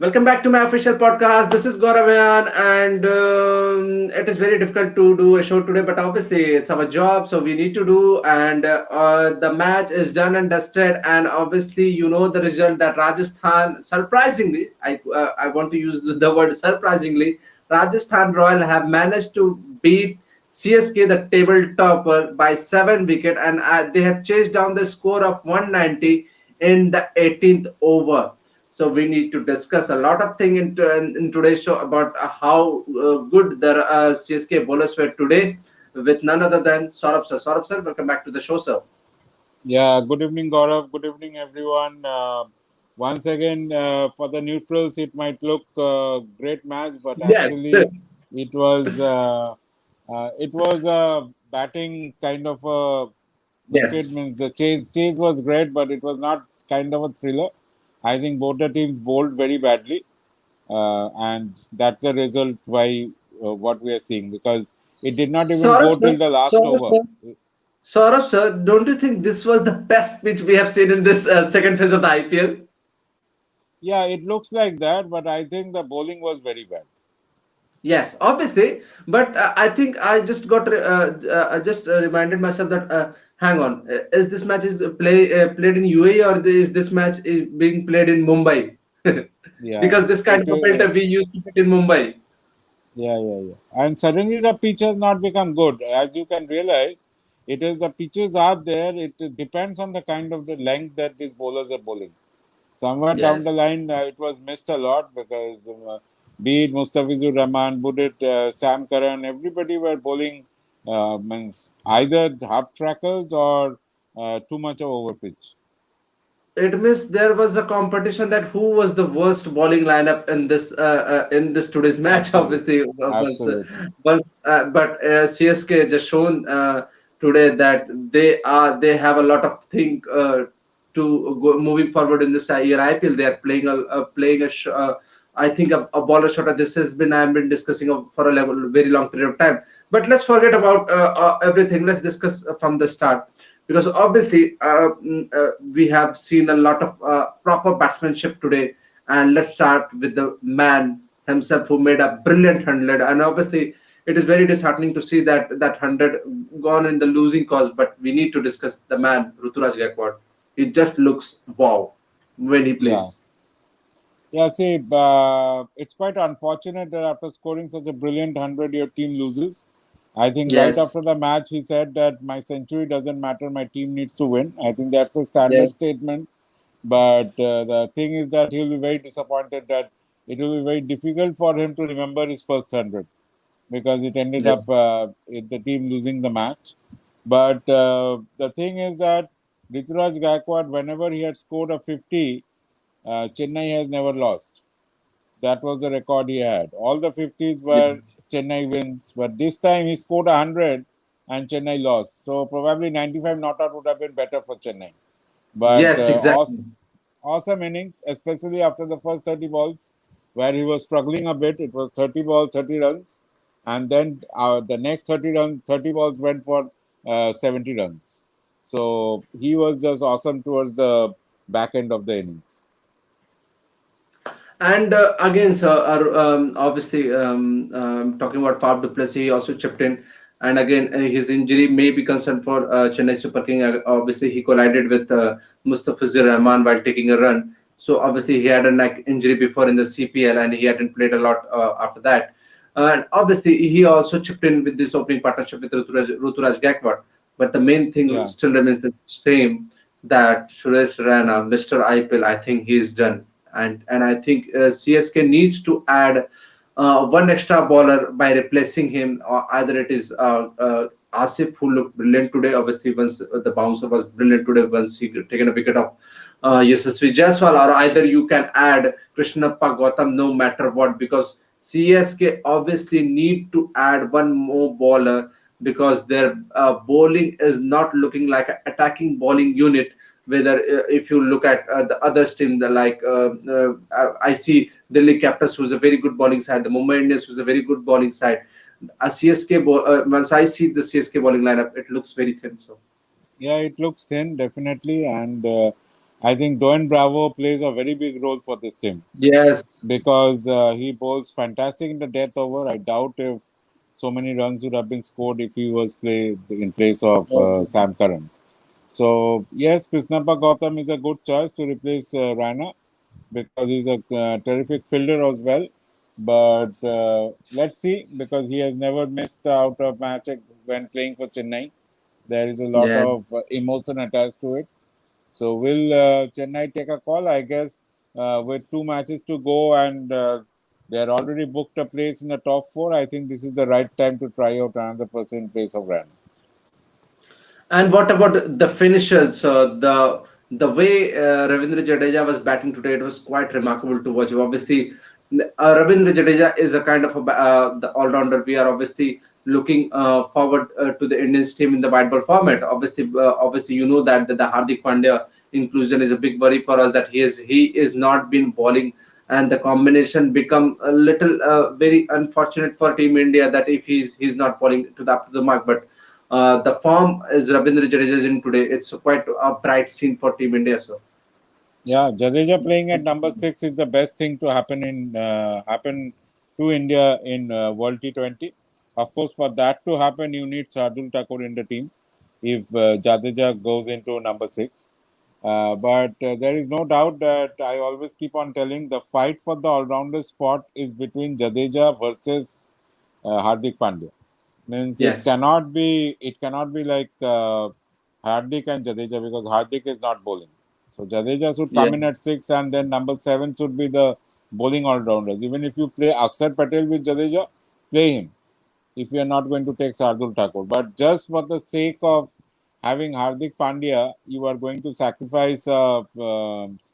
Welcome back to my official podcast. This is Gaurav, and it is very difficult to do a show today, but obviously it's our job, so we need to do. And the match is done and dusted, and obviously you know the result that Rajasthan, surprisingly, I want to use the word surprisingly, Rajasthan Royal have managed to beat CSK, the table topper, by 7 wicket, and they have chased down the score of 190 in the 18th over. So we need to discuss a lot of things in today's show about how good the CSK bowlers were today with none other than Saurabh sir. Saurabh sir, welcome back to the show, sir. Yeah, good evening, Gaurav. Good evening, everyone. Once again, for the neutrals, it might look great match, but Yes, actually, it was a batting kind of a wicked. yes. Means the chase was great, but it was not kind of a thriller. I think both the teams bowled very badly, and that's the result why what we are seeing because it did not even Saurabh go sir, till the last Saurabh over. sir, Saurabh sir, don't you think this was the best pitch we have seen in this second phase of the IPL? Yeah, it looks like that, but I think the bowling was very bad. Yes, obviously, but I think I just I just reminded myself that hang on, is this match is played in UAE, or is this match is being played in Mumbai? Yeah, Because this kind it of a filter we used to put in Mumbai. yeah. And suddenly the pitch has not become good. As you can realize, it is the pitches are there. It depends on the kind of the length that these bowlers are bowling. Somewhere down the Yes. line, it was missed a lot because be it Mustafizur Rahman, Budit, Sam Curran, everybody were bowling means either half trackers or too much of over pitch. It means there was a competition that who was the worst bowling lineup in this today's match. Absolutely, Obviously, absolutely. but CSK just shown today that they have a lot of thing to go moving forward in this year IPL. They are playing I think a baller shot. This has been I've been discussing for a very long period of time. But let's forget about everything. Let's discuss from the start because obviously we have seen a lot of proper batsmanship today. And let's start with the man himself who made a brilliant 100. And obviously, it is very disheartening to see that 100 gone in the losing cause. But we need to discuss the man Ruturaj Gaikwad. He just looks wow when he Yeah. plays. Yeah, see, it's quite unfortunate that after scoring such a brilliant 100, your team loses. I think right Yes, after the match, he said that my century doesn't matter, my team needs to win. I think that's a standard yes, statement. But the thing is that he'll be very disappointed that it will be very difficult for him to remember his first 100 because it ended up yes. the team losing the match. But the thing is that Ruturaj Gaikwad, whenever he had scored a 50, Chennai has never lost. That was the record he had. All the 50s were Yes. Chennai wins, but this time he scored 100 and Chennai lost. So probably 95 not out would have been better for Chennai. But Yes, exactly. awesome innings, especially after the first 30 balls, where he was struggling a bit. It was 30 balls, 30 runs, and then the next 30 balls went for 70 runs. So he was just awesome towards the back end of the innings. And again, sir, obviously, talking about Fab du Plessis, he also chipped in. And again, his injury may be concerned for Chennai Super King. Obviously, he collided with Mustafizur Rahman while taking a run. So obviously, he had a neck injury before in the CPL, and he hadn't played a lot after that. And obviously, he also chipped in with this opening partnership with Ruturaj Gaikwad. But the main thing Yeah. still remains the same, that Suresh Raina, Mr. IPL, I think he's done. And I think CSK needs to add one extra bowler by replacing him, or either it is Asif, who looked brilliant today. Obviously, once the bouncer was brilliant today, once he taken a wicket of Yashasvi Jaiswal, or either you can add Krishnappa Gautam, no matter what, because CSK obviously need to add one more bowler because their bowling is not looking like an attacking bowling unit. Whether if you look at the other teams, I see Delhi Capitals, who's a very good bowling side, the Mumbai Indians, who's a very good bowling side. Once I see the CSK bowling lineup, it looks very thin. So Yeah, it looks thin, definitely. And I think Doen Bravo plays a very big role for this team Yes, because he bowls fantastic in the death over. I doubt if so many runs would have been scored if he was played in place of obviously. Sam Curran. So yes, Krishnappa Gautam is a good choice to replace Rana because he's a terrific fielder as well. But let's see, because he has never missed out a match when playing for Chennai. There is a lot of Yes. emotion attached to it. So will Chennai take a call? I guess with two matches to go and they are already booked a place in the top four. I think this is the right time to try out another person in place of Rana. And what about the finishers? The way Ravindra Jadeja was batting today, it was quite remarkable to watch. Obviously, Ravindra Jadeja is a kind of the all-rounder. We are obviously looking forward to the Indians team in the white ball format. Obviously, you know that the Hardik Pandya inclusion is a big worry for us. That he is not been bowling, and the combination become a little very unfortunate for Team India. That if he's not bowling to the up to the mark, but the form is Rabindra Jadeja is in today. It's quite a bright scene for Team India. So Yeah, Jadeja playing at number six is the best thing to happen to India in World T20. Of course, for that to happen, you need Shardul Thakur in the team if Jadeja goes into number six. But there is no doubt that I always keep on telling the fight for the all-rounder spot is between Jadeja versus Hardik Pandya. Means yes, it cannot be like Hardik and Jadeja because Hardik is not bowling. So Jadeja should come in at yes, six, and then number seven should be the bowling all rounders. Even if you play Akshar Patel with Jadeja, play him if you are not going to take Sardul Thakur. But just for the sake of having Hardik Pandya, you are going to sacrifice a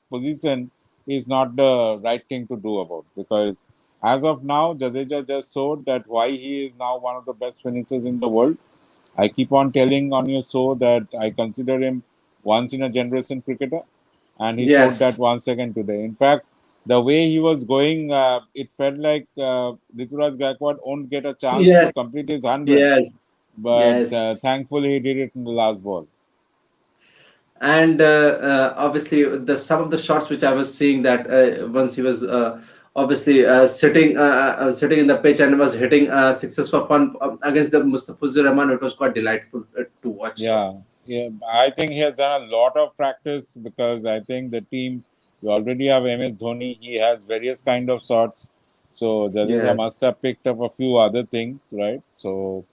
position is not the right thing to do about, because as of now, Jadeja just showed that why he is now one of the best finishers in the world. I keep on telling on your show that I consider him once in a generation cricketer, and he showed that yes, once again today. In fact, the way he was going, it felt like Ruturaj Gaikwad won't get a chance to yes, complete his 100, yes, but yes. thankfully he did it in the last ball. And obviously, the some of the shots which I was seeing that once he was obviously sitting in the pitch and was hitting sixes for fun against the Mustafizur Rahman. It was quite delightful to watch. So Yeah, yeah. I think he has done a lot of practice because I think the team, we already have MS Dhoni. He has various kind of shots. So Jadeja yes, must have picked up a few other things, right? So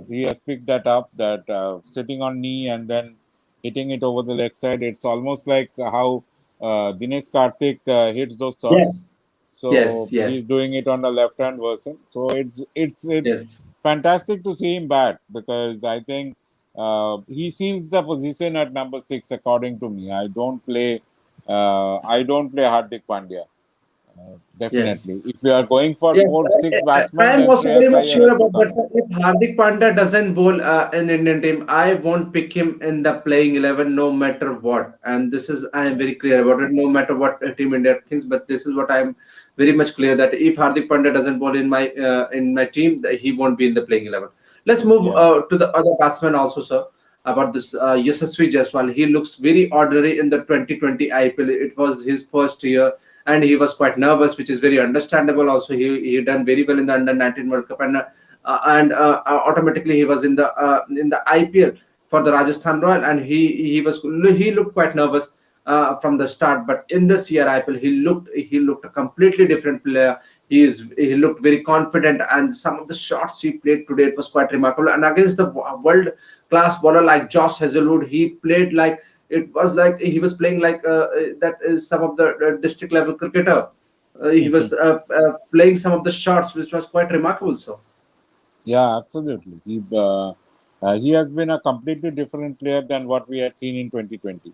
he has picked that up, that sitting on knee and then hitting it over the leg side. It's almost like how Dinesh Karthik hits those shots. yes, So yes, yes, he's doing it on the left hand version. So it's yes. fantastic to see him bat because I think he seals the position at number six, according to me. I don't play Hardik Pandya. Yes. Definitely. If you are going for Yes, four, six I batsmen, am then also Shreyas very much Iyer sure has to about come that. in. If Hardik Pandya doesn't bowl in Indian team, I won't pick him in the playing 11 no matter what. And this is, I am Yeah. very clear about it, no matter what Team India thinks. But this is what I am very much clear that if Hardik Pandya doesn't bowl in my team, that he won't be in the playing 11. Let's move Yeah. to the other batsman also, sir. About this Yashasvi Jaiswal, he looks very ordinary in the 2020 IPL. It was his first year, and he was quite nervous, which is very understandable. Also, he done very well in the under 19 World Cup, and automatically he was in the IPL for the Rajasthan Royal, and he looked quite nervous from the start. But in this year IPL, he looked a completely different player. He looked very confident, and some of the shots he played today, it was quite remarkable. And against the world class bowler like Josh Hazelwood, he played like it was like he was playing like that is some of the district level cricketer. He was playing some of the shots, which was quite remarkable. So Yeah, absolutely. He has been a completely different player than what we had seen in 2020.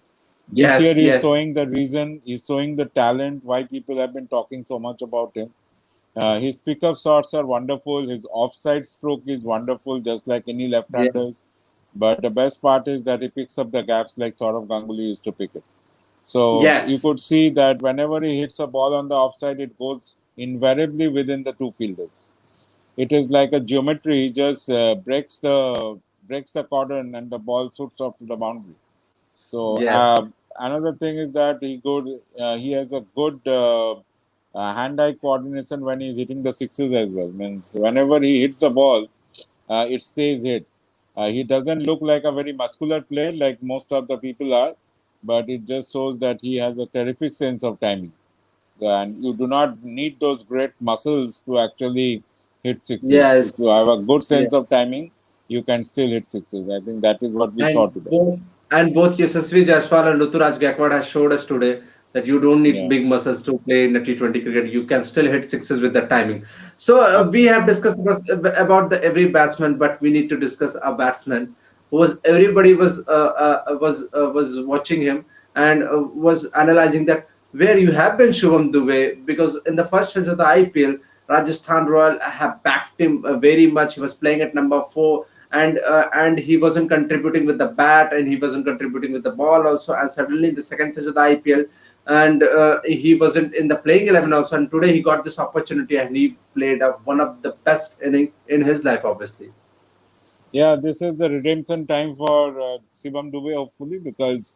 This year, yes, he's yes, showing the reason, he's showing the talent, why people have been talking so much about him. His pickup shots are wonderful. His offside stroke is wonderful, just like any left-handers. yes, But the best part is that he picks up the gaps like Saurav Ganguly used to pick it. So you yes, could see that whenever he hits a ball on the offside, it goes invariably within the two fielders. It is like a geometry. He just breaks the cordon and the ball shoots off to the boundary. So yes. another thing is that he has a good hand-eye coordination when he's hitting the sixes as well. Means whenever he hits the ball, it stays hit. He doesn't look like a very muscular player like most of the people are, but it just shows that he has a terrific sense of timing. And you do not need those great muscles to actually hit sixes. If you Yes. have a good Yeah. sense of timing, you can still hit sixes. I think that is what we saw And today. both Yashasvi Jaiswal and Ruturaj Gaikwad has showed us today that you don't need Yeah, big muscles to play in a T20 cricket. You can still hit sixes with the timing. So we absolutely. have discussed about the every batsman, but we need to discuss a batsman who was everybody was watching him and was analyzing that where you have been Shivam Dube, because in the first phase of the IPL, Rajasthan Royal have backed him very much. He was playing at number 4, and he wasn't contributing with the bat, and he wasn't contributing with the ball also. And suddenly in the second phase of the IPL, and he wasn't in the playing 11 also. And today he got this opportunity, and he played one of the best innings in his life, obviously. Yeah, this is the redemption time for Shivam Dube, hopefully, because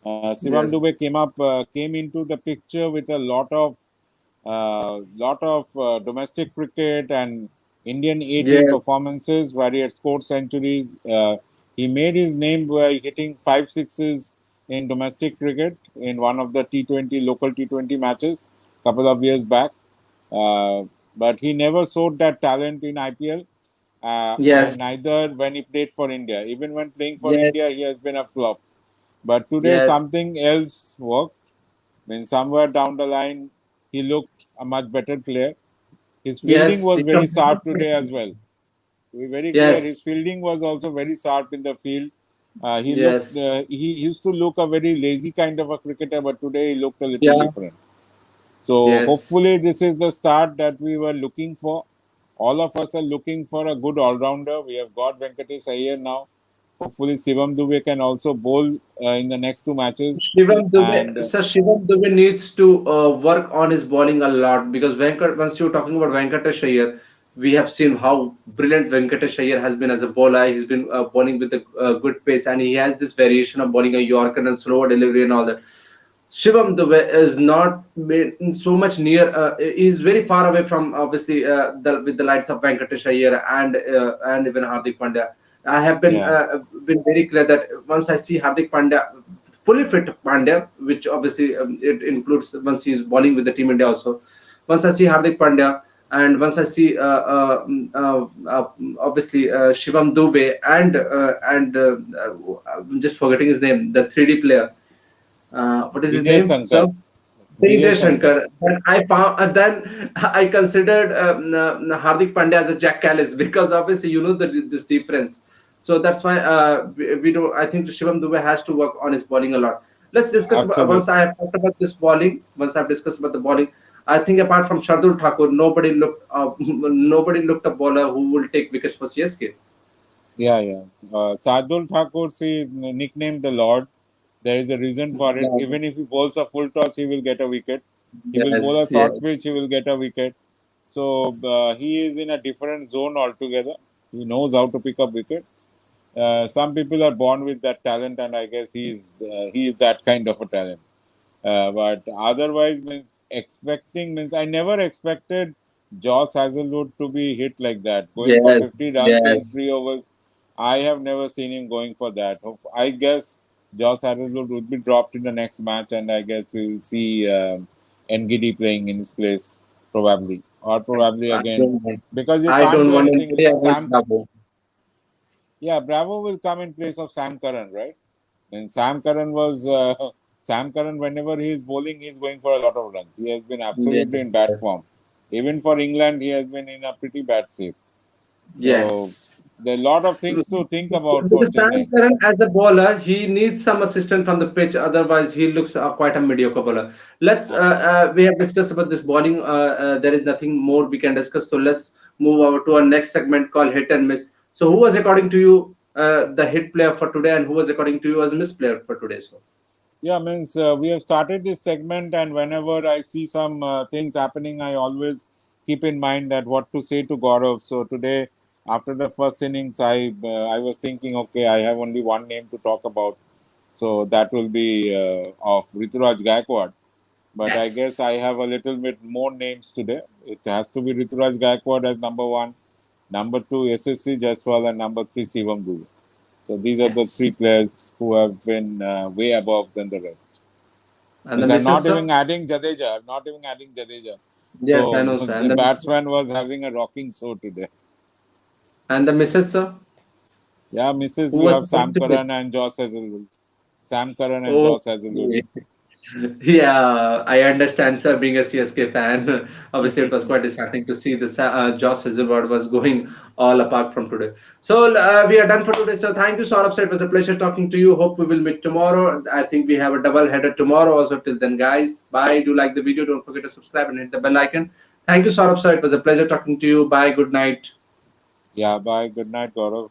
Shivam Yes, Dube came into the picture with a lot of domestic cricket and Indian A-team yes, performances where he had scored centuries. He made his name by hitting five sixes in domestic cricket in one of the T20 local T20 matches a couple of years back. Uh, but he never showed that talent in IPL, and yes, neither when he played for India. Even when playing for India, yes, he has been a flop. But today, yes, something else worked. When somewhere down the line, he looked a much better player. His fielding yes. was He very completed sharp today as well. To be very clear, his Yes, fielding was also very sharp in the field. yes, He used to look a very lazy kind of a cricketer, but today he looked a little yeah, different. So yes. hopefully this is the start that we were looking for. All of us are looking for a good all-rounder. We have got Venkatesh Iyer now. Hopefully Shivam Dube can also bowl in the next two matches. And Shivam Dube needs to work on his bowling a lot, because once you're talking about Venkatesh Iyer, we have seen how brilliant Venkatesh Iyer has been as a bowler. He's been bowling with a good pace, and he has this variation of bowling a Yorker and slower delivery and all that. Shivam Dube is not so much near. He's very far away from, obviously, with the likes of Venkatesh Iyer and even Hardik Pandya. I have yeah, been very clear that once I see Hardik Pandya, fully fit Pandya, which obviously it includes once he's bowling with the team India also. Once I see Hardik Pandya, and once I see obviously Shivam Dube I'm just forgetting his name, the 3D player. What is his Vijay name, Shankar. sir? Vijay Shankar. Shankar. Then I considered Hardik Pandya as a Jack Callis, because obviously this difference. So that's why we do. I think Shivam Dube has to work on his bowling a lot. Let's discuss about, once I Absolutely. have talked about this bowling. Once I've discussed about the bowling, I think apart from Shardul Thakur, nobody looked a bowler who will take wickets for CSK. Yeah, yeah. Shardul Thakur is nicknamed the Lord. There is a reason for it. Yeah. Even if he bowls a full toss, he will get a wicket. He will bowl a Yes, short yes. pitch, he will get a wicket. So he is in a different zone altogether. He knows how to pick up wickets. Some people are born with that talent, and I guess he is that kind of a talent. But otherwise, means expecting means I never expected Josh Hazlewood to be hit like that, going for 50 Yes, runs in three yes. overs. I have never seen him going for that. I guess Josh Hazlewood would be dropped in the next match, and I guess we will see NGD playing in his place probably, or probably I again, don't want. because you I can't don't do want anything anybody. I because want Bravo. yeah, Bravo will come in place of Sam Curran, right? And Sam Curran was Sam Curran. Whenever he is bowling, he is going for a lot of runs. He has been absolutely in Yes, bad yes, form. Even for England, he has been in a pretty bad shape. So yes. there are a lot of things to think about for With Sam Chennai. Curran as a bowler, he needs some assistance from the pitch. Otherwise, he looks quite a mediocre bowler. Absolutely. We have discussed about this bowling. There is nothing more we can discuss. So let's move over to our next segment called hit and miss. So who was according to you the hit player for today, and who was according to you as miss player for today? So Yeah, means we have started this segment, and whenever I see some things happening, I always keep in mind that what to say to Gaurav. So today, after the first innings, I was thinking, okay, I have only one name to talk about. So that will be of Ruturaj Gaikwad. But I guess I Yes. have a little bit more names today. It has to be Ruturaj Gaikwad as number one, number two Yashasvi Jaiswal, and number three Shivam Dube. So these are the Yes. three players who have been way above than the rest. And the Means I'm missus, not sir? even adding Jadeja. I'm not even adding Jadeja. Yes, I So know, sir. the batsman was having a rocking show today. And the missus, sir? Yeah, Who Mrs. You was have the Sam positive Curran place? and Josh Hazelwood. Sam Curran and Josh Hazelwood. Okay. Yeah, I understand, sir, being a CSK fan. Obviously, it was quite disheartening to see this Josh Hazelwood was going all apart from today. So we are done for today. So thank you, Saurabh, sir. It was a pleasure talking to you. Hope we will meet tomorrow. I think we have a double header tomorrow also. Till then, guys, bye. Do like the video. Don't forget to subscribe and hit the bell icon. Thank you, Saurabh, sir. It was a pleasure talking to you. Bye. Good night. Yeah, bye. Good night, Gaurav.